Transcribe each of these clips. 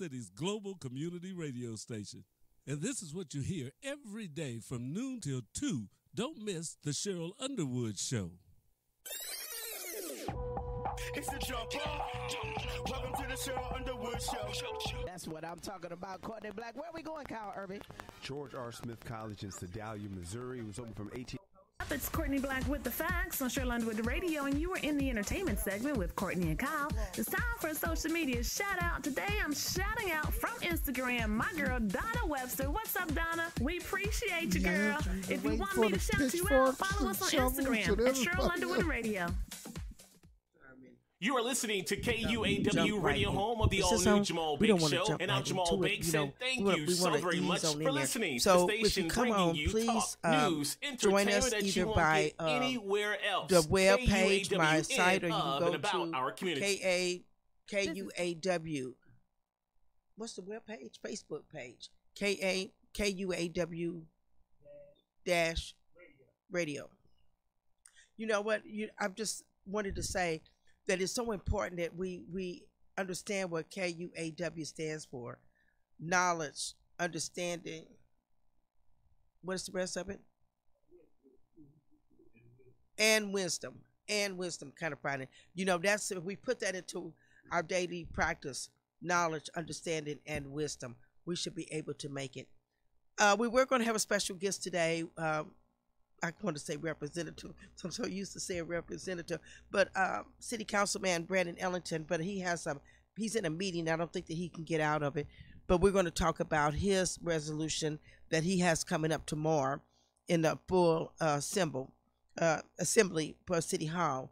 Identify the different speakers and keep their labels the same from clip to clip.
Speaker 1: City's global community radio station. And this is what you hear every day from noon till 2. Don't miss the Cheryl Underwood Show.
Speaker 2: It's the jump off. Welcome to the Cheryl Underwood Show.
Speaker 3: That's what I'm talking about. Courtney Black. Where are we going, Kyle Irving?
Speaker 4: George R. Smith College in Sedalia, Missouri. It was open from 18.
Speaker 5: It's Courtney Black with the facts on Cheryl Underwood Radio, and you are in the entertainment segment with Courtney and Kyle. It's time for a social media shout out. Today I'm shouting out from Instagram my girl Donna Webster. What's up, Donna? We appreciate you, girl. If you want me to shout you out, follow us on Instagram at Cheryl Underwood Radio.
Speaker 6: You are listening to KUAW Radio, home of the all-new Jamal Bake Show, and I'm Jamal Bake, and thank you so very much for listening.
Speaker 3: So
Speaker 6: the station bringing you talk, news, entertainment that you won't get anywhere else.
Speaker 3: The web page, my site, or you can go
Speaker 6: to our community.
Speaker 3: KUAW. What's the web page? Facebook page. KUAW radio. You know what? I just wanted to say that it's so important that we understand what KUAW stands for. Knowledge, understanding. What's the rest of it? And wisdom. And wisdom, kind of finding. You know, that's if we put that into our daily practice, knowledge, understanding, and wisdom, we should be able to make it. We were going to have a special guest today. I want to say representative, so I'm so used to saying representative, but City Councilman Brandon Ellington, but he's in a meeting. I don't think that he can get out of it, but we're going to talk about his resolution that he has coming up tomorrow in the full assembly for City Hall.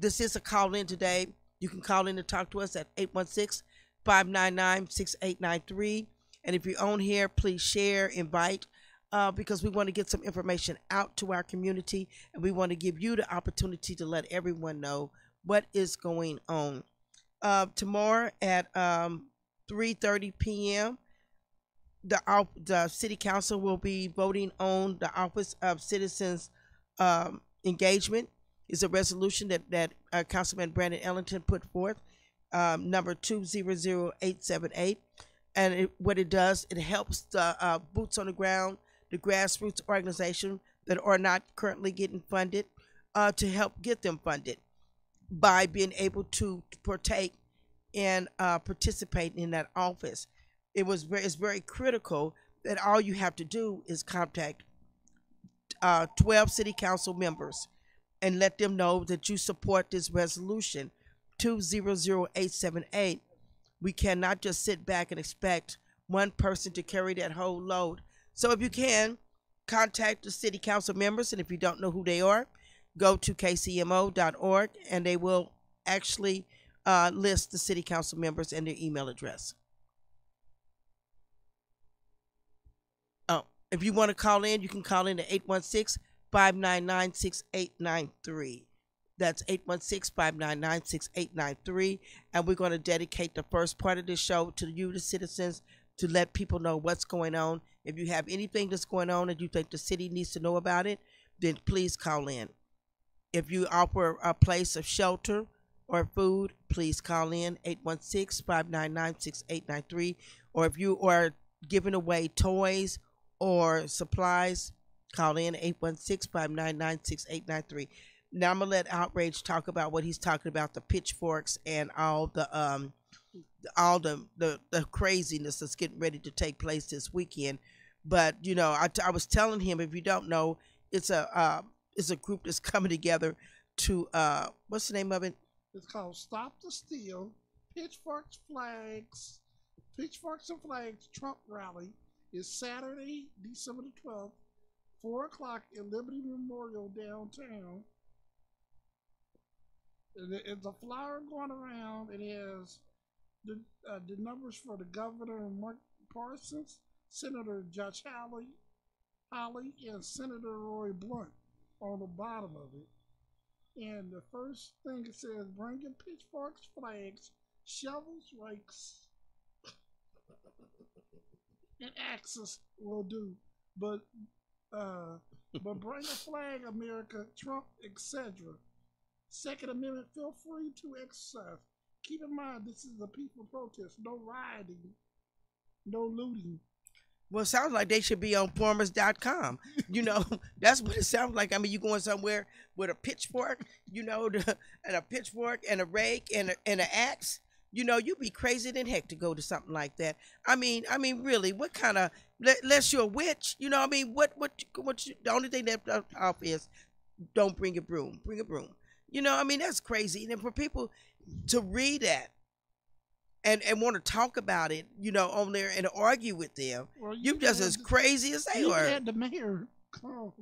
Speaker 3: This is a call-in today. You can call in and talk to us at 816-599-6893, and if you're on here, please share, invite, because we want to get some information out to our community, and we want to give you the opportunity to let everyone know what is going on. Tomorrow at 3:30 p.m., the City Council will be voting on the Office of Citizens Engagement. It's a resolution that Councilman Brandon Ellington put forth, number 200878. And what it does, it helps the boots on the ground, the grassroots organization that are not currently getting funded, to help get them funded by being able to partake and participate in that office. It's very critical that all you have to do is contact 12 city council members and let them know that you support this resolution 200878. We cannot just sit back and expect one person to carry that whole load. So if you can, contact the city council members, and if you don't know who they are, go to kcmo.org, and they will actually list the city council members and their email address. Oh, if you want to call in, you can call in at 816-599-6893. That's 816-599-6893, and we're going to dedicate the first part of this show to you, the citizens, to let people know what's going on. If you have anything that's going on and you think the city needs to know about it, then please call in. If you offer a place of shelter or food, please call in 816-599-6893. Or if you are giving away toys or supplies, call in 816-599-6893. Now I'm gonna let Outrage talk about what he's talking about, the pitchforks and all the craziness that's getting ready to take place this weekend. But you know, I was telling him, if you don't know, it's a group that's coming together to what's the name of it?
Speaker 7: It's called Stop the Steal, Pitchforks and Flags Trump Rally. Is Saturday, December the 12th, 4 o'clock in Liberty Memorial downtown. It's a flyer going around. It has the numbers for the governor, Mark Parsons, Senator Josh Hawley, and Senator Roy Blunt on the bottom of it. And the first thing it says, bring your pitchforks, flags, shovels, rakes, and axes will do. But bring a flag, America, Trump, etc. Second Amendment, feel free to exercise. keep in mind, this is a peaceful protest. No rioting, no looting.
Speaker 3: Well, it sounds like they should be on farmers.com. You know, that's what it sounds like. I mean, you going somewhere with a pitchfork, you know, and a pitchfork and a rake and an axe. You know, you'd be crazy than heck to go to something like that. I mean, really, what kind of, unless you're a witch, you know, I mean, the only thing that off is don't bring a broom, bring a broom. You know, I mean, that's crazy. And for people to read that and want to talk about it, you know, on there and argue with them, well, you just as crazy as they were.
Speaker 7: Had the mayor come.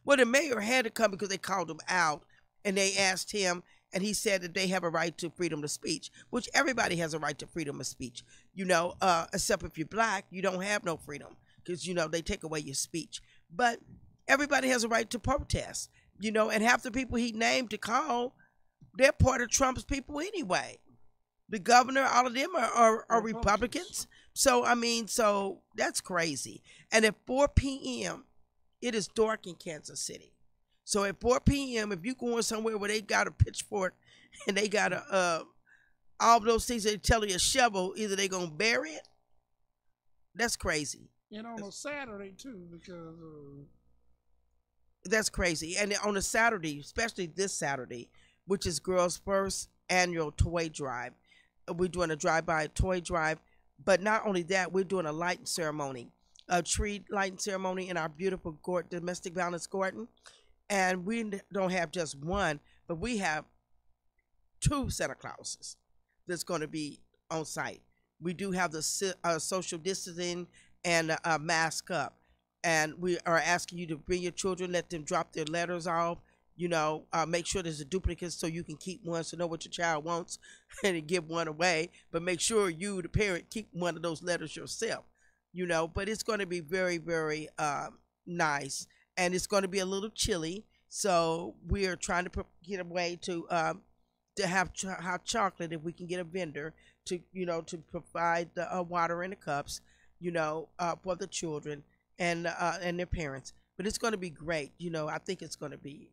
Speaker 3: Well, the mayor had to come because they called him out and they asked him, and he said that they have a right to freedom of speech, which everybody has a right to freedom of speech, you know, except if you're black, you don't have no freedom because, you know, they take away your speech. But everybody has a right to protest, you know, and half the people he named to call, they're part of Trump's people anyway. The governor, all of them are Republicans. So, I mean, so that's crazy. And at 4 p.m., it is dark in Kansas City. So at 4 p.m., if you're going somewhere where they got a pitchfork and they got all those things they tell you a shovel, either they're going to bury it. That's crazy.
Speaker 7: And on a Saturday, too, because...
Speaker 3: That's crazy. And on a Saturday, especially this Saturday, which is Girls' first annual toy drive, we're doing a drive-by toy drive. But not only that, we're doing a lighting ceremony, a tree lighting ceremony in our beautiful domestic violence garden. And we don't have just one, but we have 2 Santa Clauses that's going to be on site. We do have the social distancing and mask up. And we are asking you to bring your children, let them drop their letters off, you know, make sure there's a duplicate so you can keep one, so know what your child wants and give one away. But make sure you, the parent, keep one of those letters yourself, you know. But it's going to be very, very nice. And it's going to be a little chilly. So we are trying to get a way to have hot chocolate if we can get a vendor to, you know, to provide the water in the cups, you know, for the children and their parents. But it's going to be great. You know, I think it's going to be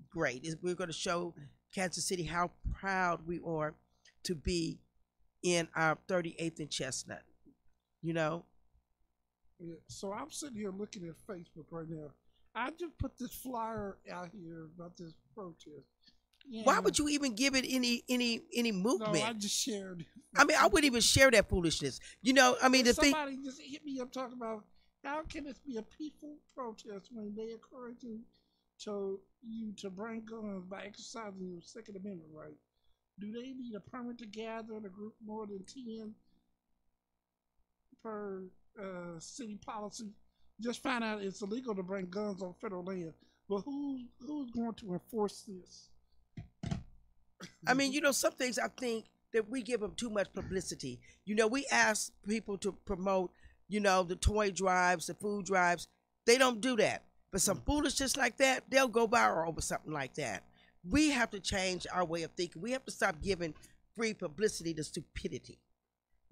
Speaker 3: great. We're going to show Kansas City how proud we are to be in our 38th and Chestnut, you know.
Speaker 7: Yeah, so I'm sitting here looking at Facebook right now. I just put this flyer out here about this protest. Yeah.
Speaker 3: Why would you even give it any movement?
Speaker 7: No, I just shared it.
Speaker 3: I mean, I wouldn't even share that foolishness. You know, I mean,
Speaker 7: somebody just hit me up talking about how can this be a peaceful protest when they encourage you to bring guns by exercising your Second Amendment right? Do they need a permit to gather in a group more than 10 per city policy? Just find out it's illegal to bring guns on federal land. But who's going to enforce this?
Speaker 3: I mean, you know, some things I think that we give them too much publicity. You know, we ask people to promote, you know, the toy drives, the food drives. They don't do that. But some foolishness like that, they'll go viral over something like that. We have to change our way of thinking. We have to stop giving free publicity to stupidity.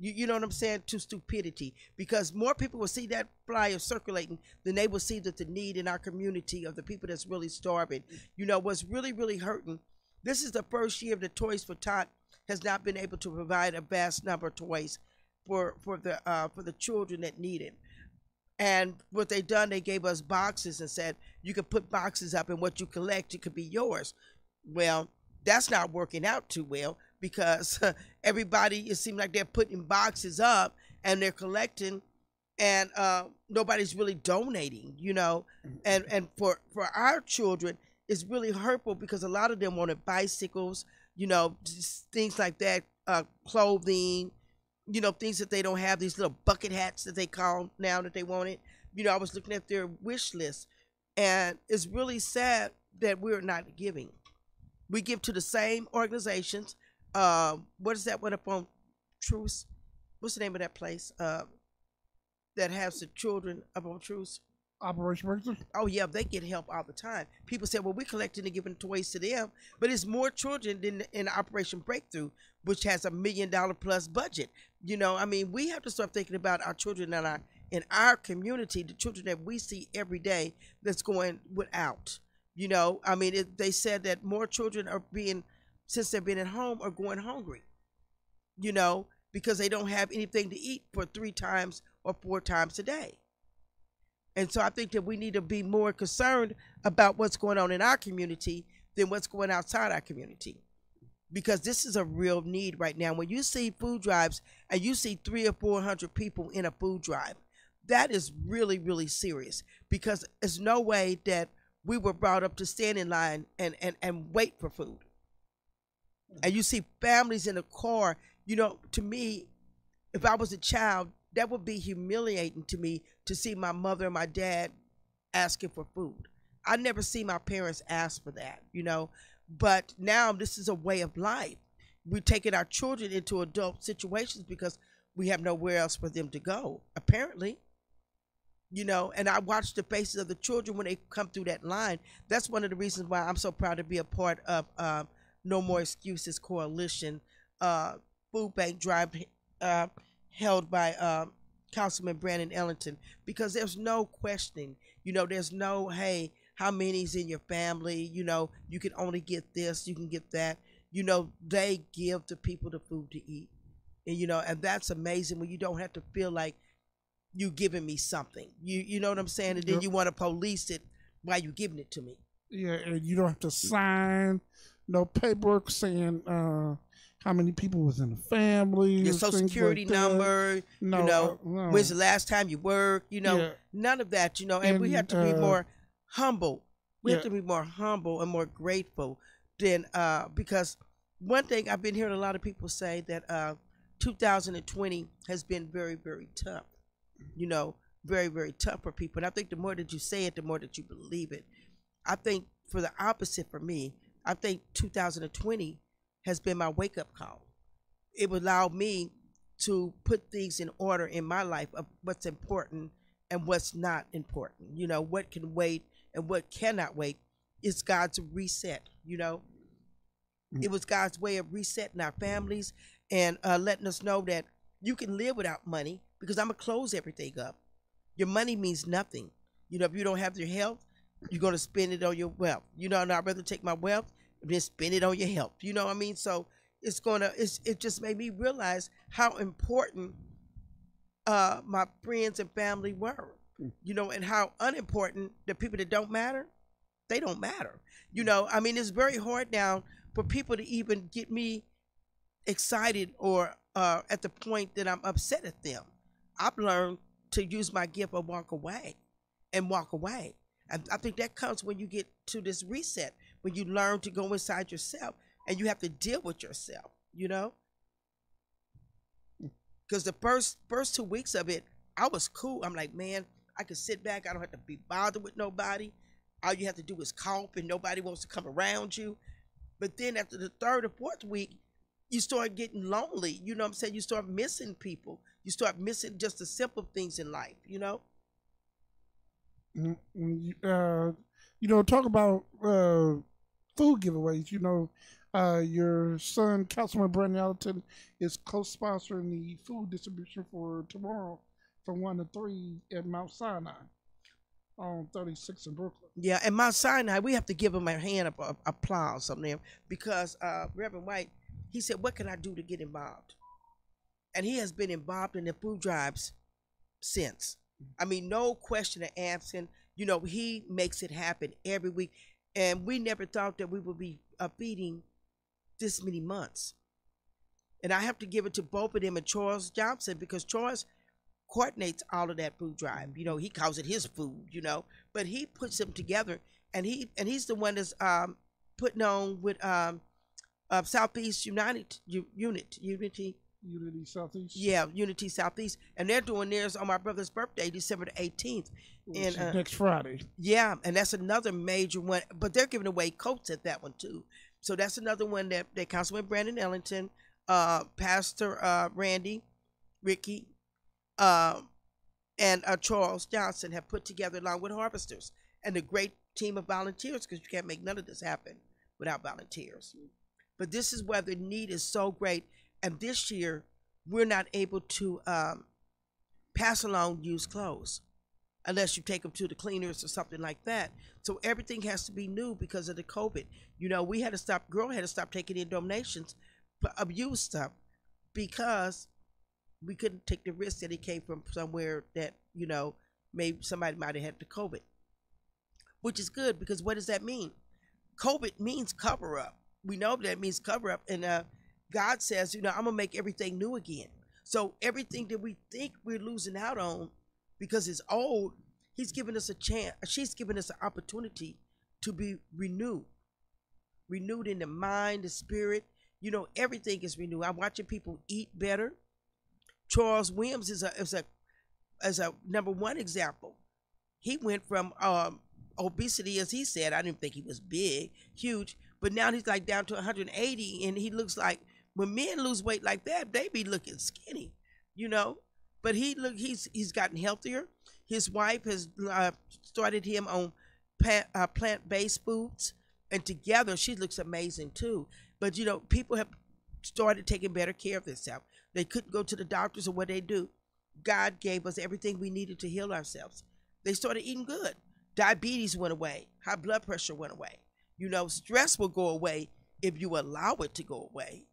Speaker 3: You know what I'm saying? To stupidity. Because more people will see that flyer circulating than they will see that the need in our community of the people that's really starving. You know, what's really, really hurting. This is the first year the Toys for Tot has not been able to provide a vast number of toys for the children that need it. And what they done, they gave us boxes and said, you can put boxes up and what you collect, it could be yours. Well, that's not working out too well because everybody, it seems like they're putting boxes up and they're collecting and nobody's really donating, you know. And for our children, it's really hurtful because a lot of them wanted bicycles, you know, just things like that, clothing, you know, things that they don't have, these little bucket hats that they call now that they wanted. You know, I was looking at their wish list, and it's really sad that we're not giving. We give to the same organizations. What is that one up on Truce? What's the name of that place that has the children up on Truce?
Speaker 7: Operation Breakthrough?
Speaker 3: Oh, yeah, they get help all the time. People say, well, we're collecting and giving toys to them, but it's more children than in Operation Breakthrough, which has $1 million plus budget. You know, I mean, we have to start thinking about our children in our community, the children that we see every day that's going without. You know, I mean, they said that more children are being since they've been at home are going hungry, because they don't have anything to eat for 3 times or 4 times a day. And so I think that we need to be more concerned about what's going on in our community than what's going outside our community, because this is a real need right now. When you see food drives and you see 300 or 400 people in a food drive, that is really, really serious, because there's no way that we were brought up to stand in line and wait for food. And you see families in a car. To me, if I was a child, that would be humiliating to me to see my mother and my dad asking for food. I never see my parents ask for that, but now this is a way of life. We're taking our children into adult situations because we have nowhere else for them to go, apparently. And I watch the faces of the children when they come through that line. That's one of the reasons why I'm so proud to be a part of No More Excuses Coalition food bank drive held by Councilman Brandon Ellington, because there's no questioning. There's no, hey, how many's in your family? You can only get this, you can get that. They give the people the food to eat. And that's amazing when you don't have to feel like you giving me something. You know what I'm saying? And then you want to police it while you giving it to me.
Speaker 7: Yeah, and you don't have to sign no paperwork saying how many people was in the family.
Speaker 3: Your social security number,
Speaker 7: no.
Speaker 3: When's the last time you worked, none of that, and we have to be more humble. We have to be more humble and more grateful than, because one thing I've been hearing a lot of people say that 2020 has been very, very tough, very, very tough for people. And I think the more that you say it, the more that you believe it. I think for the opposite for me, I think 2020 has been my wake-up call. It would allow me to put things in order in my life of what's important and what's not important. What can wait and what cannot wait. It's God's reset, It was God's way of resetting our families and letting us know that you can live without money, because I'm going to close everything up. Your money means nothing. If you don't have your health, you're going to spend it on your wealth. And I'd rather take my wealth then spend it on your health. You know what I mean? So it just made me realize how important my friends and family were, and how unimportant the people that don't matter, they don't matter. It's very hard now for people to even get me excited or at the point that I'm upset at them. I've learned to use my gift of walk away. And I think that comes when you get to this reset, when you learn to go inside yourself and you have to deal with yourself, Because the first 2 weeks of it, I was cool. I'm like, man, I can sit back. I don't have to be bothered with nobody. All you have to do is cough and nobody wants to come around you. But then after the 3rd or 4th week, you start getting lonely. You know what I'm saying? You start missing people. You start missing just the simple things in life,
Speaker 7: Talk about food giveaways. Your son, Councilman Brandon Ellington, is co-sponsoring the food distribution for tomorrow from 1 to 3 at Mount Sinai on 36 in Brooklyn.
Speaker 3: Yeah, and Mount Sinai, we have to give him a hand of applause on them, because Reverend White, he said, what can I do to get involved? And he has been involved in the food drives since. No question of asking. He makes it happen every week. And we never thought that we would be feeding this many months. And I have to give it to both of them and Charles Johnson, because Charles coordinates all of that food drive. He calls it his food, but he puts them together, and he's the one that's putting on with Southeast Unity
Speaker 7: Southeast.
Speaker 3: Yeah, Unity Southeast, and they're doing theirs on my brother's birthday, December the 18th,
Speaker 7: and next Friday.
Speaker 3: Yeah, and that's another major one. But they're giving away coats at that one too. So that's another one that Councilman Brandon Ellington, Pastor Randy, Ricky, and Charles Johnson have put together, along with harvesters and a great team of volunteers, because you can't make none of this happen without volunteers. But this is where the need is so great. And this year, we're not able to pass along used clothes. unless you take them to the cleaners or something like that. So everything has to be new because of the COVID. You know, we had to stop, GYRL had to stop taking in donations of used stuff because we couldn't take the risk that it came from somewhere that, you know, maybe somebody might have had the COVID, which is good because what does that mean? COVID means cover up. We know that means cover up. And God says, you know, I'm going to make everything new again. So everything that we think we're losing out on because it's old, he's given us a chance. She's given us an opportunity to be renewed in the mind, the spirit. You know, everything is renewed. I'm watching people eat better. Charles Williams is a number one example. He went from obesity, as he said. I didn't think he was big, huge, but now he's like down to 180, and he looks like, when men lose weight like that, they be looking skinny, you know. But he's gotten healthier. His wife has started him on plant-based foods, and together she looks amazing too. But you know, people have started taking better care of themselves. They couldn't go to the doctors, or what they do. God gave us everything we needed to heal ourselves. They started eating good. Diabetes went away. High blood pressure went away. You know, stress will go away if you allow it to go away.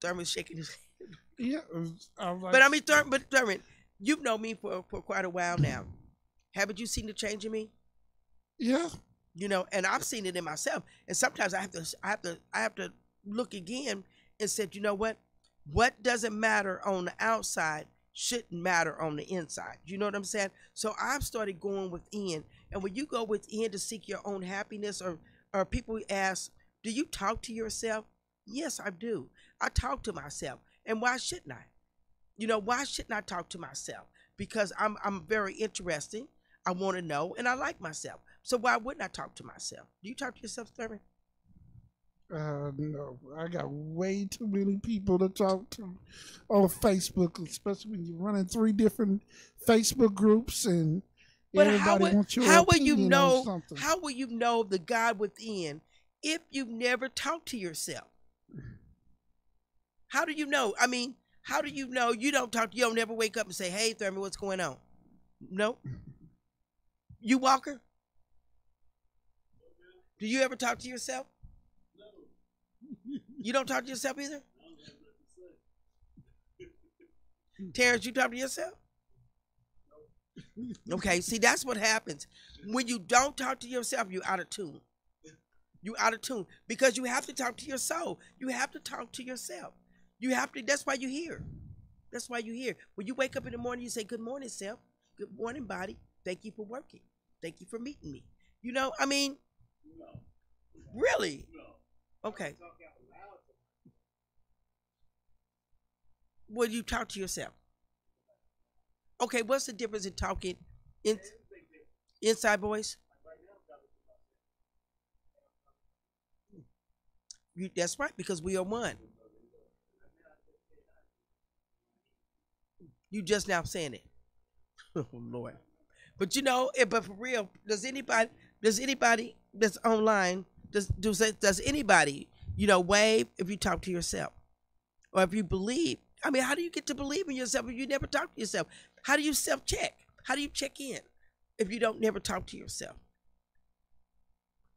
Speaker 3: Thurman's shaking his head.
Speaker 7: Yeah, like,
Speaker 3: but I mean, Thurman, you've known me for quite a while now. Haven't you seen the change in me?
Speaker 7: Yeah.
Speaker 3: You know, and I've seen it in myself. And sometimes I have to look again and said, you know what? What doesn't matter on the outside shouldn't matter on the inside. You know what I'm saying? So I've started going within. And when you go within to seek your own happiness, or people ask, do you talk to yourself? Yes, I do. I talk to myself. And why shouldn't I? You know, why shouldn't I talk to myself? Because I'm very interesting. I want to know, and I like myself. So why wouldn't I talk to myself? Do you talk to yourself, Thurman?
Speaker 7: No, I got way too many people to talk to on Facebook, especially when you're running 3 different Facebook groups and
Speaker 3: but
Speaker 7: everybody wants your
Speaker 3: how will you
Speaker 7: opinion
Speaker 3: know?
Speaker 7: on something.
Speaker 3: How will you know the God within if you've never talked to yourself? How do you know? I mean, how do you know you don't talk? You don't never wake up and say, "Hey, Thurman, what's going on?" Nope. You Walker? Do you ever talk to yourself? You don't talk to yourself either? Terrence, you talk to yourself? Okay, see, that's what happens. When you don't talk to yourself, you're out of tune. You're out of tune because you have to talk to your soul. You have to talk to yourself. You have to, that's why you're here. That's why you're here. When you wake up in the morning, you say, "Good morning, self. Good morning, body. Thank you for working. Thank you for meeting me." You know, I mean, no. Really? No. Okay. Well, you talk to yourself. Okay, what's the difference in talking inside voice? That's right, because we are one. You just now saying it. Oh Lord. But you know, but for real, does anybody that's online, does anybody, you know, wave if you talk to yourself? Or if you believe? I mean, how do you get to believe in yourself if you never talk to yourself? How do you self-check? How do you check in if you don't never talk to yourself?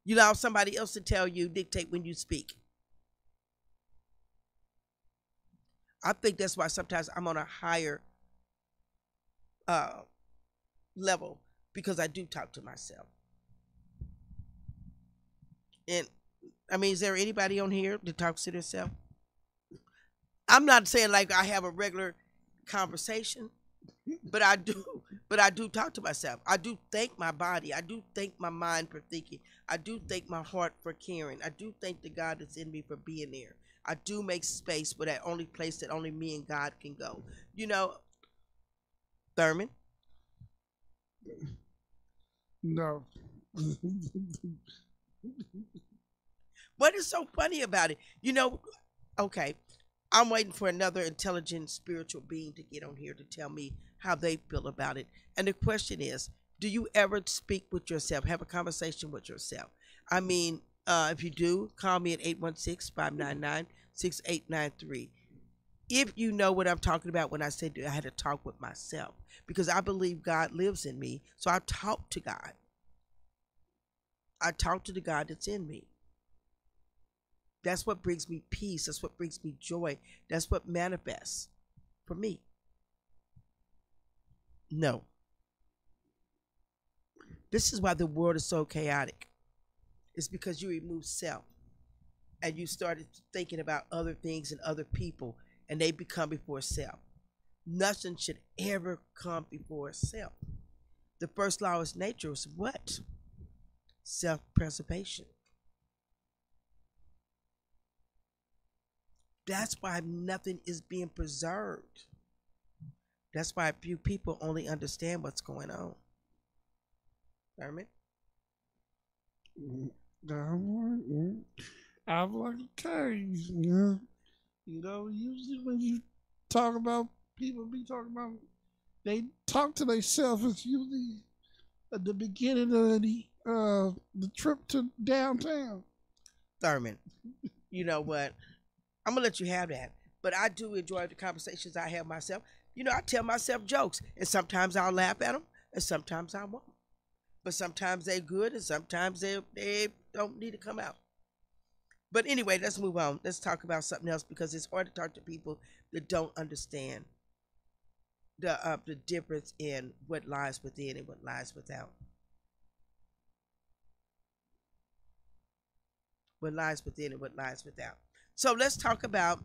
Speaker 3: You allow somebody else to tell you, dictate when you speak. I think that's why sometimes I'm on a higher level, because I do talk to myself. And I mean, is there anybody on here that talks to themselves? I'm not saying like I have a regular conversation, but I do talk to myself. I do thank my body. I do thank my mind for thinking. I do thank my heart for caring. I do thank the God that's in me for being there. I do make space for that only place that only me and God can go. You know, Thurman?
Speaker 7: No.
Speaker 3: What is so funny about it? You know, okay, I'm waiting for another intelligent spiritual being to get on here to tell me how they feel about it. And the question is, do you ever speak with yourself, have a conversation with yourself? I mean, if you do, call me at 816-599-6893. if you know what I'm talking about when I said I had to talk with myself, because I believe God lives in me. So I talk to God. I talk to the God that's in me. That's what brings me peace. That's what brings me joy. That's what manifests for me. No. This is why the world is so chaotic. It's because you remove self and you started thinking about other things and other people, and they become before self. Nothing should ever come before self. The first law of nature is what? Self-preservation. That's why nothing is being preserved. That's why few people only understand what's going on. Thurman?
Speaker 7: I'm like, okay, usually when you talk about people be talking about, they talk to themselves. It's usually at the beginning of the trip to downtown.
Speaker 3: Thurman, you know what? I'm gonna let you have that, but I do enjoy the conversations I have myself. I tell myself jokes, and sometimes I'll laugh at them, and sometimes I won't. But sometimes they're good, and sometimes they don't need to come out. But anyway, let's move on. Let's talk about something else, because it's hard to talk to people that don't understand the difference in what lies within and what lies without. What lies within and what lies without. So let's talk about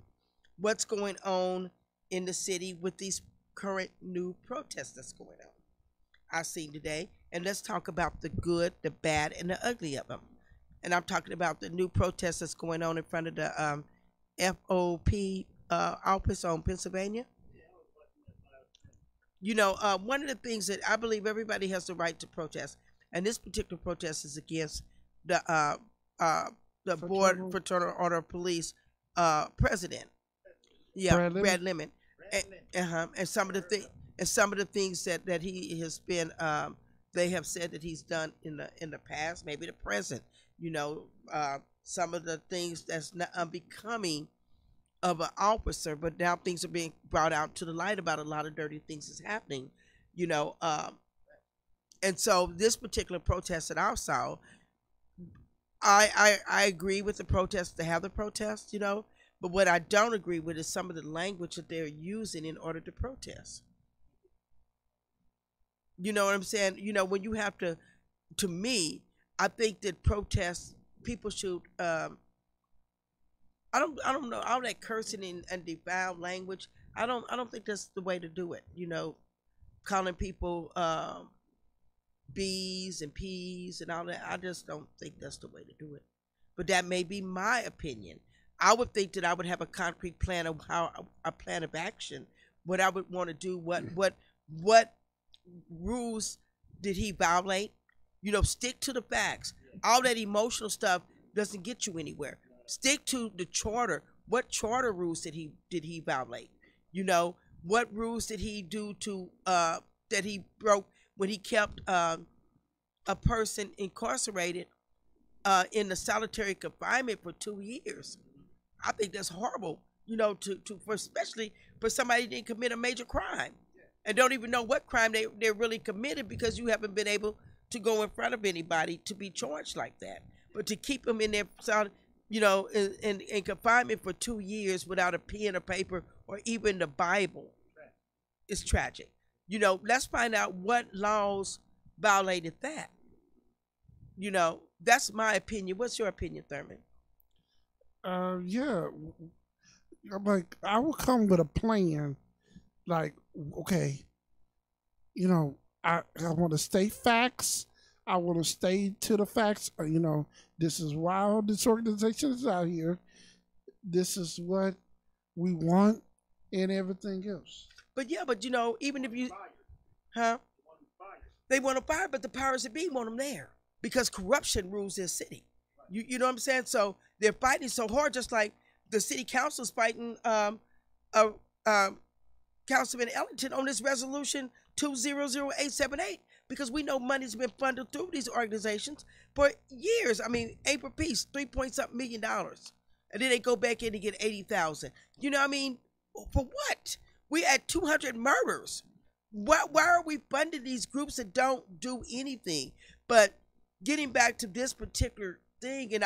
Speaker 3: what's going on in the city with these current new protests that's going on. I've seen today, and let's talk about the good, the bad, and the ugly of them. And I'm talking about the new protest that's going on in front of the FOP office on Pennsylvania. One of the things that I believe everybody has the right to protest, and this particular protest is against the board fraternal order of police president. Yeah, Brad Lemon. And some of the things that he has been they have said that he's done in the past, maybe the present. Some of the things that's not unbecoming of an officer, but now things are being brought out to the light about a lot of dirty things that's happening. And so this particular protest that I saw, I agree with the protest to have the protest, but what I don't agree with is some of the language that they're using in order to protest. You know what I'm saying? When you have to me, I think that protests, people should, I don't know, all that cursing and defiled language, I don't think that's the way to do it. Calling people B's and P's and all that, I just don't think that's the way to do it. But that may be my opinion. I would think that I would have a concrete plan of a plan of action, what I would want to do, what rules did he violate? Stick to the facts. All that emotional stuff doesn't get you anywhere. Stick to the charter. What charter rules did he violate? What rules did he do to that he broke when he kept a person incarcerated in the solitary confinement for 2 years? I think that's horrible, especially for somebody who didn't commit a major crime and don't even know what crime they really committed, because you haven't been able to go in front of anybody to be charged like that. But to keep them in there, in confinement for 2 years without a pen or paper or even the Bible is tragic. Let's find out what laws violated that. That's my opinion. What's your opinion, Thurman?
Speaker 7: Yeah, I'm like, I will come with a plan. Like, okay, I want to stay facts. I want to stay to the facts. This is why all this organization is out here. This is what we want and everything else.
Speaker 3: But even if you, they want to fire, but the powers that be want them there because corruption rules their city. You know what I'm saying? So they're fighting so hard, just like the city council's fighting Councilman Ellington on this resolution 200878, because we know money's been funded through these organizations for years. I mean, April Peace, $3 point something million, and then they go back in and get 80,000. For what? We had 200 murders. Why are we funding these groups that don't do anything? But getting back to this particular thing, and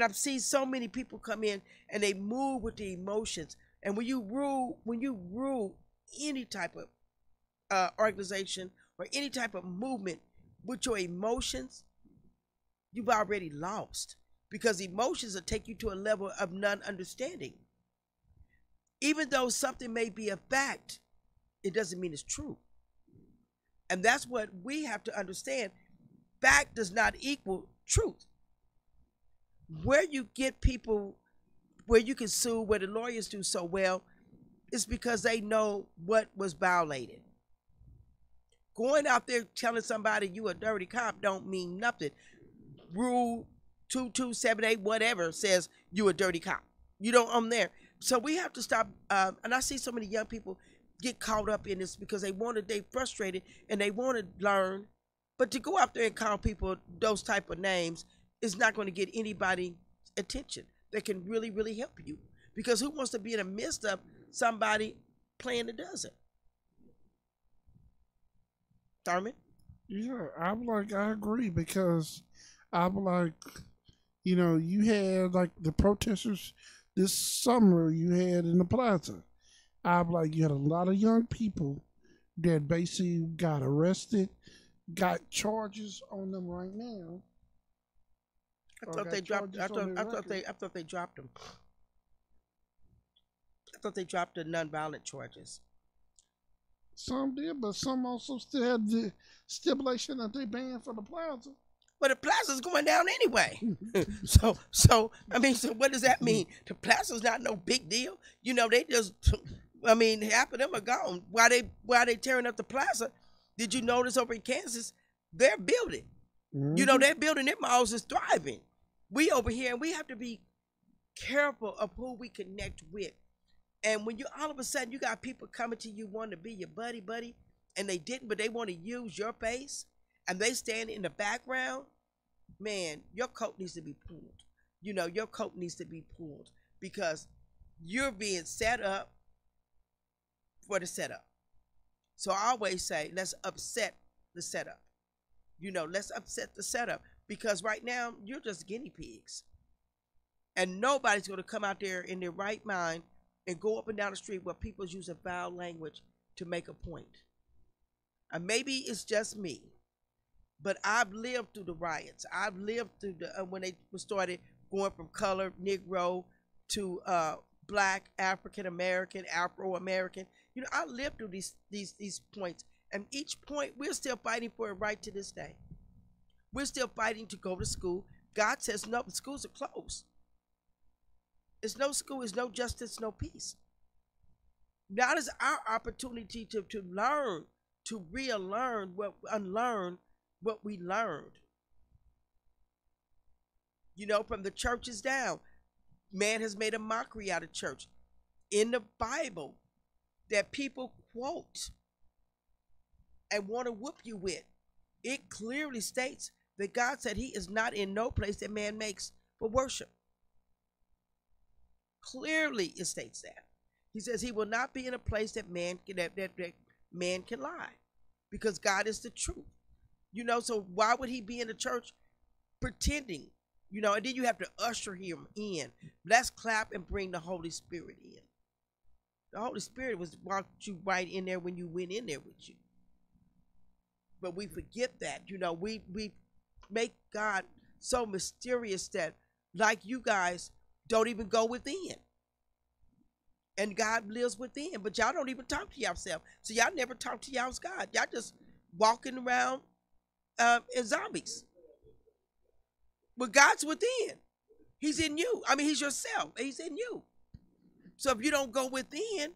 Speaker 3: I've seen so many people come in and they move with the emotions. And when you rule any type of organization or any type of movement with your emotions, you've already lost, because emotions will take you to a level of non-understanding. Even though something may be a fact, it doesn't mean it's true. And that's what we have to understand. Fact does not equal truth. Where you get people, where you can sue, where the lawyers do so well, is because they know what was violated. Going out there telling somebody you a dirty cop don't mean nothing. Rule 2278, whatever, says you a dirty cop. You don't own there. So we have to stop. And I see so many young people get caught up in this because they frustrated and they want to learn. But to go out there and call people those type of names is not going to get anybody attention that can really, really help you. Because who wants to be in the midst of somebody playing that doesn't? Thurman?
Speaker 7: Yeah, I agree, because I'm like, you had like the protesters this summer you had in the plaza. I'm like, you had a lot of young people that basically got arrested, got charges on them right now.
Speaker 3: I thought they dropped them. I thought they dropped the nonviolent charges.
Speaker 7: Some did, but some also still had the stipulation that they banned for the plaza.
Speaker 3: But the plaza's going down anyway. So what does that mean? The plaza's not no big deal. They just, half of them are gone. While they tearing up the plaza, did you notice over in Kansas, they're building. Mm-hmm. They're building, their malls is thriving. We over here, and we have to be careful of who we connect with. And when you all of a sudden you got people coming to you wanting to be your buddy, and they didn't, but they want to use your face, and they stand in the background, man, your coat needs to be pulled. Your coat needs to be pulled, because you're being set up for the setup. So I always say, let's upset the setup. Let's upset the setup, because right now you're just guinea pigs. And nobody's going to come out there in their right mind and go up and down the street where people's using foul language to make a point. And maybe it's just me, but I've lived through the riots. I've lived through the when they started going from color, Negro, to Black, African American, Afro American. I lived through these points, and each point we're still fighting for it right to this day. We're still fighting to go to school. God says no, the schools are closed. It's no school, it's no justice, no peace. Now is our opportunity to learn, to unlearn what we learned. From the churches down, man has made a mockery out of church. In the Bible that people quote and want to whoop you with, it clearly states that God said he is not in no place that man makes for worship. Clearly it states that. He says he will not be in a place that man can lie, because God is the truth. So why would he be in the church pretending? And then you have to usher him in. Let's clap and bring the Holy Spirit in. The Holy Spirit walked you right in there when you went in there with you. But we forget that. We make God so mysterious that, like you guys, don't even go within. And God lives within, but y'all don't even talk to yourself. So y'all never talk to y'all's God. Y'all just walking around as zombies. But God's within. He's in you. He's yourself. He's in you. So if you don't go within,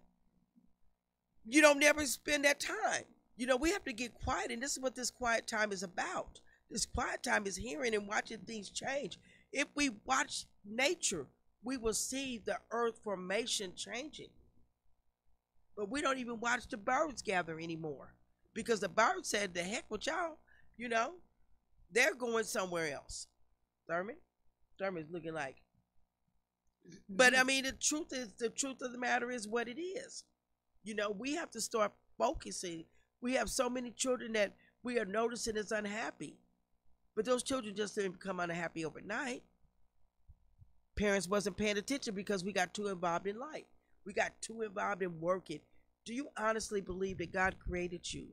Speaker 3: you don't never spend that time. We have to get quiet, and this is what this quiet time is about. This quiet time is hearing and watching things change. If we watch nature, we will see the earth formation changing. But we don't even watch the birds gather anymore, because the birds said, the heck with y'all, they're going somewhere else. Thurman's looking like But I mean, the truth of the matter is what it is. You know, we have to start focusing. We have so many children that we are noticing is unhappy, but those children just didn't become unhappy overnight. Parents wasn't paying attention because we got too involved in life. We got too involved in working. Do you honestly believe that God created you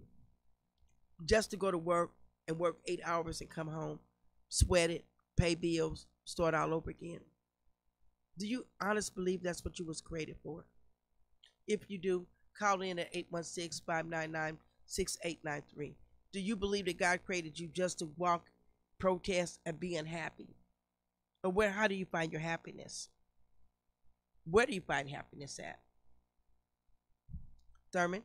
Speaker 3: just to go to work and work 8 hours and come home, sweat it, pay bills, start all over again? Do you honestly believe that's what you was created for? If you do, call in at 816-599-6893. Do you believe that God created you just to walk, protest, and be unhappy? Or how do you find your happiness? Where do you find happiness at? Thurman?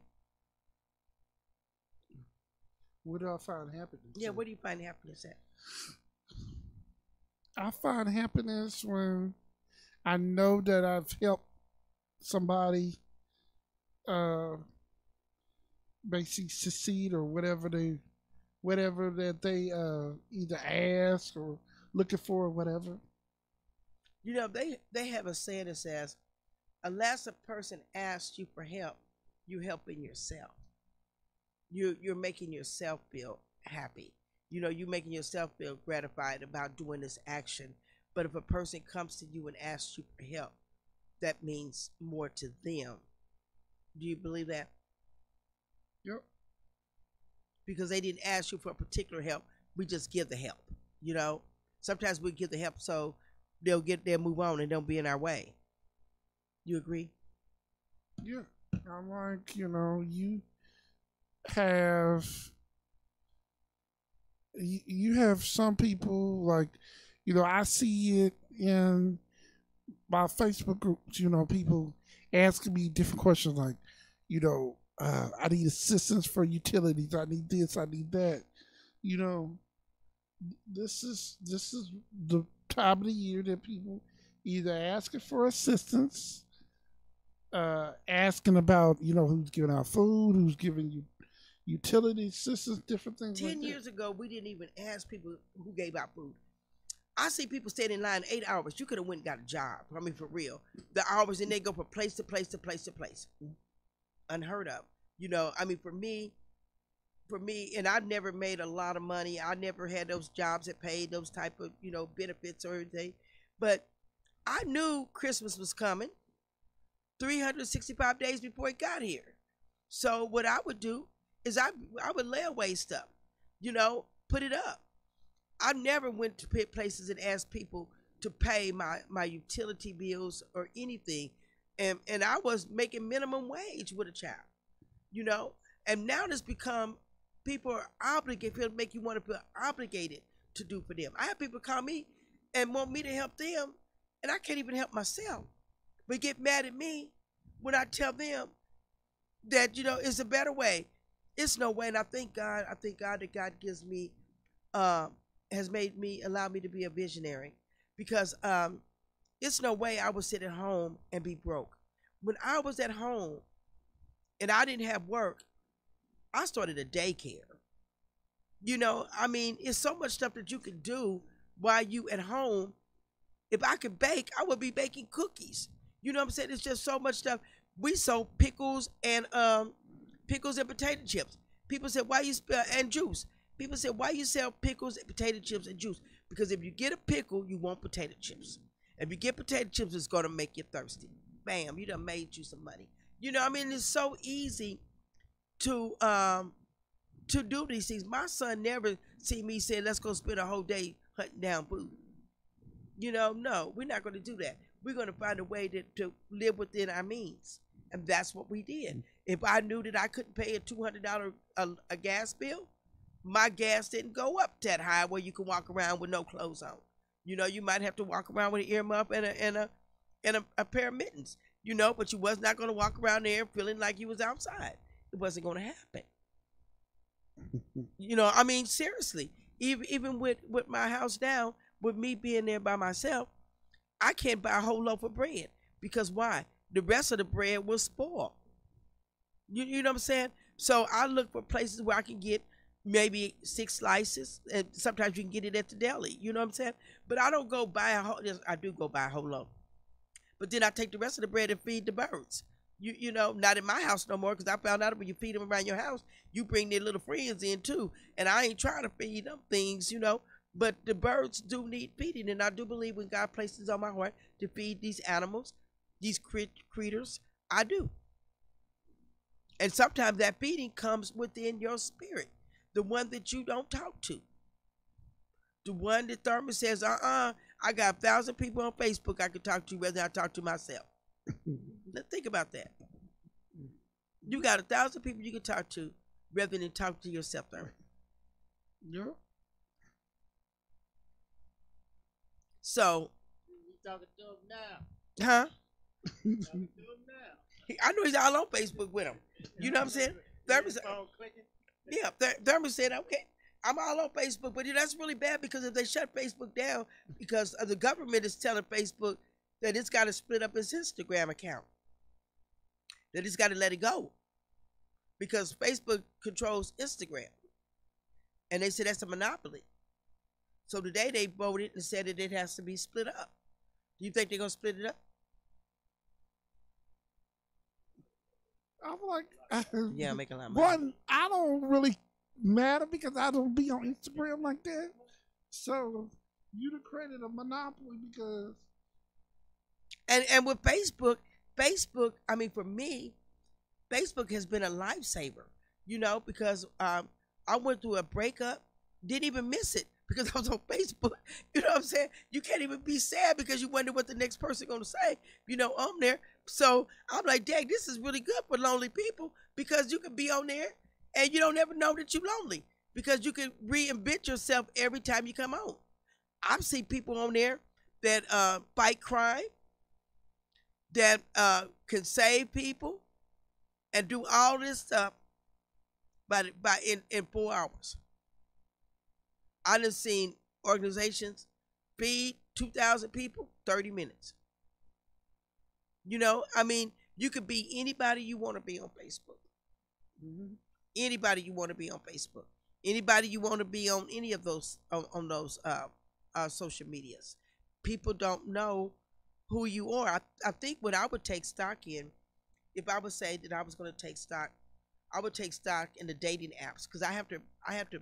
Speaker 7: Where do I find happiness?
Speaker 3: Yeah, where do you find happiness at?
Speaker 7: I find happiness when I know that I've helped somebody basically succeed or whatever that they either ask or looking for or whatever.
Speaker 3: You know, they have a saying that says, unless a person asks you for help, you're helping yourself. You're making yourself feel happy. You know, you're making yourself feel gratified about doing this action. But if a person comes to you and asks you for help, that means more to them. Do you believe that?
Speaker 7: Yep.
Speaker 3: Because they didn't ask you for a particular help. We just give the help. You know, sometimes we give the help so they'll move on and don't be in our way. You agree?
Speaker 7: Yeah. I'm like, you know, you have some people, like, you know, I see it in my Facebook groups, you know, people asking me different questions like, you know, I need assistance for utilities, I need this, I need that. You know, this is the time of the year that people either asking for assistance, asking about, you know, who's giving out food, who's giving you utility assistance, different things.
Speaker 3: 10 years ago, we didn't even ask people who gave out food. I see people standing in line 8 hours. You could have went and got a job. I mean, for real. The hours, and they go from place to place to place to place. Unheard of. You know, I mean, for me, and I never made a lot of money. I never had those jobs that paid those type of, you know, benefits or anything. But I knew Christmas was coming 365 days before it got here. So what I would do is I would lay away stuff, you know, put it up. I never went to places and asked people to pay my utility bills or anything. And I was making minimum wage with a child, you know. And now it's become, people are obligated, make you want to feel obligated to do for them. I have people call me and want me to help them, and I can't even help myself. But get mad at me when I tell them that, you know, it's a better way. It's no way, and I thank God that God gives me, has allowed me to be a visionary, because it's no way I would sit at home and be broke. When I was at home and I didn't have work, I started a daycare. You know, I mean, it's so much stuff that you can do while you at home. If I could bake, I would be baking cookies. You know what I'm saying? It's just so much stuff. We sold pickles and potato chips. People said, why you and juice. People said, why you sell pickles and potato chips and juice? Because if you get a pickle, you want potato chips. If you get potato chips, it's going to make you thirsty. Bam, you done made you some money. You know, I mean, it's so easy to do these things. My son never see me say, let's go spend a whole day hunting down food. You know, no, we're not going to do that. We're going to find a way to live within our means. And that's what we did. If I knew that I couldn't pay a $200 a gas bill, my gas didn't go up that high where you can walk around with no clothes on. You know, you might have to walk around with an earmuff and a pair of mittens, you know, but you was not going to walk around there feeling like you was outside. It wasn't going to happen. You know, I mean, seriously, even with my house now, with me being there by myself, I can't buy a whole loaf of bread. Because why? The rest of the bread will spoil. You know what I'm saying? So I look for places where I can get maybe 6 slices, and sometimes you can get it at the deli. You know what I'm saying? But I don't go buy I do go buy a whole loaf. but then I take the rest of the bread and feed the birds. You know, not in my house no more, because I found out when you feed them around your house, you bring their little friends in too. And I ain't trying to feed them things, you know, but the birds do need feeding. And I do believe when God places on my heart to feed these animals, these creatures, I do. And sometimes that feeding comes within your spirit, the one that you don't talk to. The one that Thurman says, I got 1,000 people on Facebook I could talk to rather than I talk to myself. Let's think about that. You got 1,000 people you can talk to rather than talk to yourself, Thurman.
Speaker 7: Yeah.
Speaker 3: So,
Speaker 8: You talking to him now?
Speaker 3: huh?
Speaker 8: You talking to him now?
Speaker 3: I know he's all on Facebook with him. You know what I'm saying? Thurman said, yeah, Thurman said, okay, I'm all on Facebook, but that's really bad because if they shut Facebook down, because the government is telling Facebook that it's got to split up its Instagram account, that it's got to let it go, because Facebook controls Instagram, and they said that's a monopoly. So today they voted and said that it has to be split up. Do you think they're gonna split it up?
Speaker 7: I'm like,
Speaker 3: Yeah, make a lot of money.
Speaker 7: one, I don't really matter because I don't be on Instagram like that. So you'd have created a monopoly because.
Speaker 3: And with Facebook, I mean, for me, Facebook has been a lifesaver, you know, because I went through a breakup, didn't even miss it because I was on Facebook. You know what I'm saying? You can't even be sad because you wonder what the next person going to say, you know, on there. So I'm like, dang, this is really good for lonely people because you can be on there and you don't ever know that you're lonely because you can reinvent yourself every time you come on. I've seen people on there that fight crime, that can save people and do all this stuff in 4 hours. I done seen organizations feed 2,000 people 30 minutes. You know, I mean, you could be anybody you want to be on Facebook. Mm-hmm. Anybody you want to be on Facebook. Anybody you want to be on any of those on those social medias. People don't know who you are. I think what I would take stock in, if I would say that I was going to take stock, I would take stock in the dating apps because I have to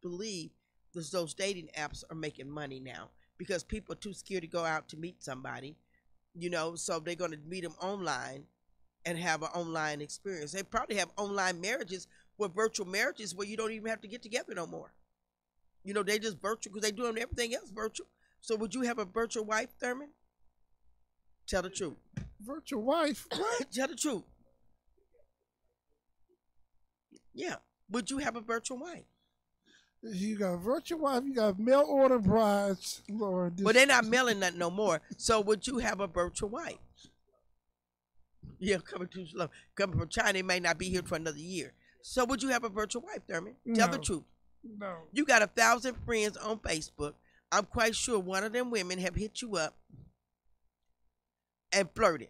Speaker 3: believe that those dating apps are making money now because people are too scared to go out to meet somebody, you know, so they're going to meet them online and have an online experience. They probably have online marriages with virtual marriages where you don't even have to get together no more. You know, they just virtual because they're doing everything else virtual. So would you have a virtual wife, Thurman? Tell the truth.
Speaker 7: Virtual wife? What?
Speaker 3: Tell the truth. Yeah. Would you have a virtual wife?
Speaker 7: You got a virtual wife, you got mail order brides. Lord,
Speaker 3: well, they're not mailing that no more. So would you have a virtual wife? Yeah, coming too slow. Coming from China, they may not be here for another year. So would you have a virtual wife, Thurman? Tell the truth.
Speaker 7: No.
Speaker 3: You got 1,000 friends on Facebook. I'm quite sure one of them women have hit you up and flirted.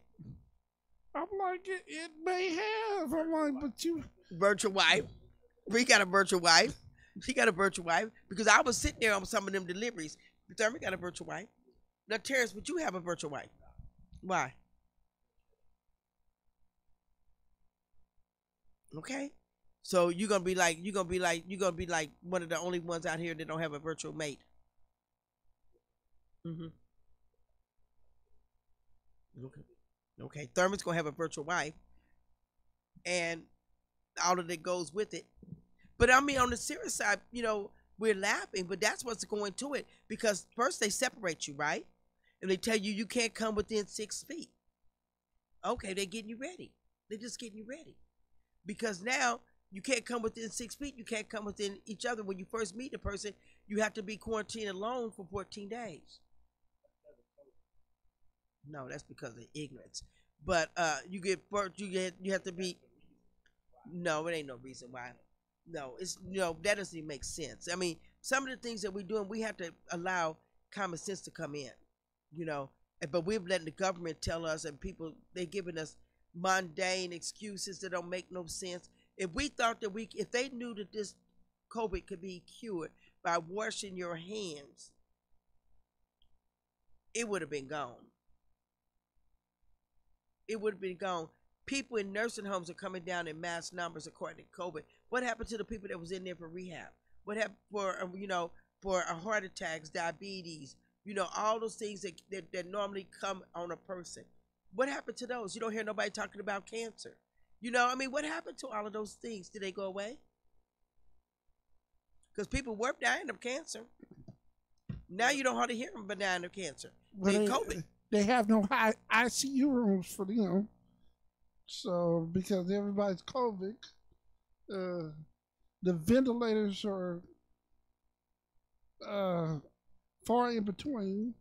Speaker 7: I'm like, it may have. I'm like, but you.
Speaker 3: Virtual wife. We got a virtual wife. She got a virtual wife because I was sitting there on some of them deliveries. Thurman got a virtual wife. Now, Terrence, would you have a virtual wife? Why? Okay. So you're gonna be like one of the only ones out here that don't have a virtual mate. Mm-hmm. Okay. Okay. Thurman's gonna have a virtual wife, and all of that goes with it. But I mean, on the serious side, you know, we're laughing, but that's what's going to it. Because first they separate you, right? And they tell you you can't come within 6 feet. Okay, they're getting you ready. They're just getting you ready. Because now you can't come within 6 feet. You can't come within each other. When you first meet a person, you have to be quarantined alone for 14 days. No, that's because of ignorance. But you have to be. No, it ain't no reason why. No, it's that doesn't even make sense. I mean, some of the things that we're doing, we have to allow common sense to come in, you know. But we're letting the government tell us, and people, they're giving us mundane excuses that don't make no sense. If we thought that if they knew that this COVID could be cured by washing your hands, it would have been gone. it would have been gone. People in nursing homes are coming down in mass numbers according to COVID. What happened to the people that was in there for rehab? What happened for for heart attacks, diabetes, all those things that normally come on a person? What happened to those? You don't hear nobody talking about cancer. What happened to all of those things? Did they go away? Because people were dying of cancer. Now you don't hardly hear them but dying of cancer. COVID.
Speaker 7: They have no high ICU rooms for them. So because everybody's COVID, the ventilators are far in between.